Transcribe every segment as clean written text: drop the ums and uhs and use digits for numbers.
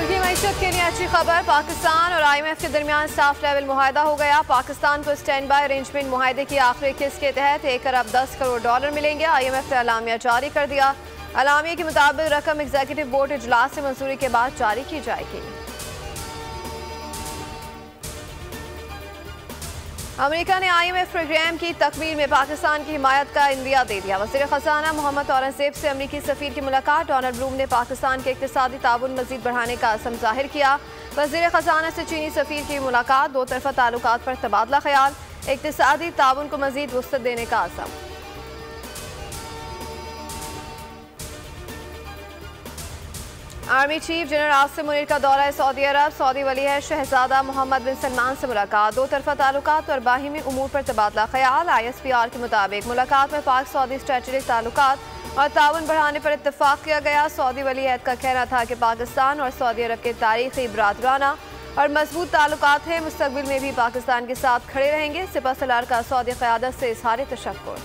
मुल्की मईशत के लिए अच्छी खबर। पाकिस्तान और IMF के दरमियान साफ लेवल मुआहदा हो गया। पाकिस्तान को स्टैंड बाय अरेंजमेंट मुआहदे की आखिरी किस्त के तहत 1 अरब 10 करोड़ डॉलर मिलेंगे। IMF ने अलामिया जारी कर दिया। अलामिया के मुताबिक रकम एग्जीक्यूटिव बोर्ड इजलास से मंजूरी के बाद जारी की जाएगी। अमेरिका ने IMF प्रोग्राम की तकमील में पाकिस्तान की हिमायत का इंदिया दे दिया। वज़ीर ख़ज़ाना मोहम्मद औरंगज़ेब से अमरीकी सफ़ीर की मुलाकात। डोनाल्ड ब्लूम ने पाकिस्तान के इक़्तिसादी ताउन मज़ीद बढ़ाने का अज़्म ज़ाहिर किया। वज़ीर ख़ज़ाना से चीनी सफ़ीर की मुलाकात। दो तरफ़ा ताल्लुकात पर तबादला ख्याल। इक़्तिसादी ताउन को मज़ीद वुसअत देने का अज़्म। Army chief general Asim Munir का दौरा है सऊदी अरब। सऊदी वली है शहजादा मोहम्मद बिन सलमान से मुलाकात। दो तरफा ताल्लुकात और बाहिमी उमूर पर तबादला ख्याल। ISPR के मुताबिक मुलाकात में पाक सऊदी स्ट्रेटेजिक ताल्लुकात और ताउन बढ़ाने पर इत्तफाक किया गया। सऊदी वली अहद का कहना था कि पाकिस्तान और सऊदी अरब के तारीखी बरादराना और मजबूत ताल्लुकात हैं। मुस्तकबिल में भी पाकिस्तान के साथ खड़े रहेंगे। सिपह सलार का सऊदी क़यादत से इज़हार तशक्कुर।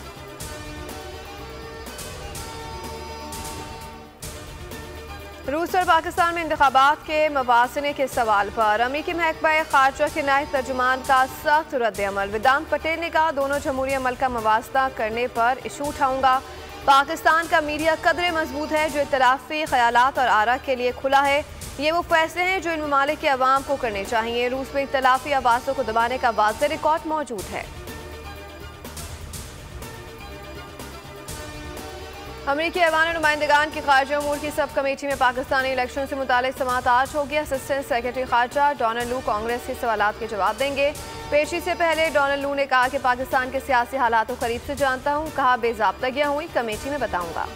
रूस और पाकिस्तान में इंतखाबात के मवासने के सवाल पर अमरीकी महकमा खारजा के नायब तर्जुमान का सख्त रद्द-ए-अमल। वेदांत पटेल ने कहा, दोनों जमहूरी अमल का मवासना करने पर इशू उठाऊंगा। पाकिस्तान का मीडिया कदरे मजबूत है जो इख्तिलाफी ख्यालात और आरा के लिए खुला है। ये वो फैसले हैं जो इन ममालिक के अवाम को करने चाहिए। रूस में इख्तिलाफी आवाज़ों को दबाने का वाज़ेह रिकॉर्ड मौजूद है। अमरीकी ऐवान नुमाइंदगान की खारजा उमूर की सब कमेटी में पाकिस्तानी इलेक्शन से मुतालिक समाअत आज होगी। असिस्टेंट सेक्रेटरी खारजा डोनाल्ड लू कांग्रेस के सवालात के जवाब देंगे। पेशी से पहले डोनाल्ड लू ने कहा कि पाकिस्तान के सियासी हालात को करीब से जानता हूँ। कहा, बेज़ाब्तगियाँ हुई कमेटी में बताऊँगा।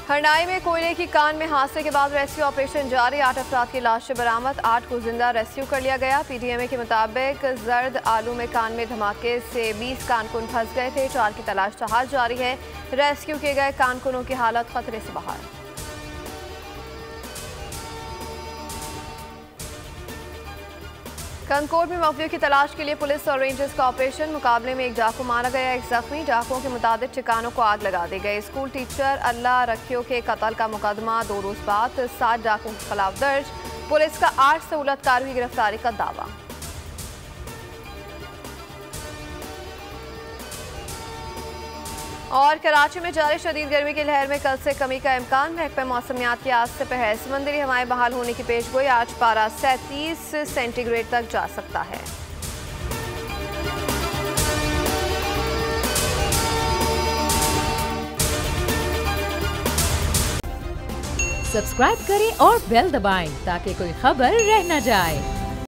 हरनाई में कोयले की कान में हादसे के बाद रेस्क्यू ऑपरेशन जारी। 8 अफराद की लाशें बरामद। 8 को जिंदा रेस्क्यू कर लिया गया। PTMA के मुताबिक जर्द आलू में कान में धमाके से 20 कारकुन फंस गए थे। 4 की तलाश तहार जारी है। रेस्क्यू किए गए कारकुनों की हालत खतरे से बाहर। कंकोड में मफलियों की तलाश के लिए पुलिस और रेंजर्स का ऑपरेशन। मुकाबले में एक डाकू मारा गया, एक जख्मी। डाकुओं के मुताबिक ठिकानों को आग लगा दी गई। स्कूल टीचर अल्लाह रखियो के कत्ल का मुकदमा 2 रोज बाद 7 डाकुओं के खिलाफ दर्ज। पुलिस का 8 सहूलतकारों की गिरफ्तारी का दावा। और कराची में जारी शदीद गर्मी की लहर में कल से कमी का इम्कान। महकमा मौसमियात की आज से पहले समंदरी हवाएं बहाल होने की पेशगोई। आज पारा 37 सेंटीग्रेड तक जा सकता है। सब्सक्राइब करें और बेल दबाएं ताकि कोई खबर रह न जाए।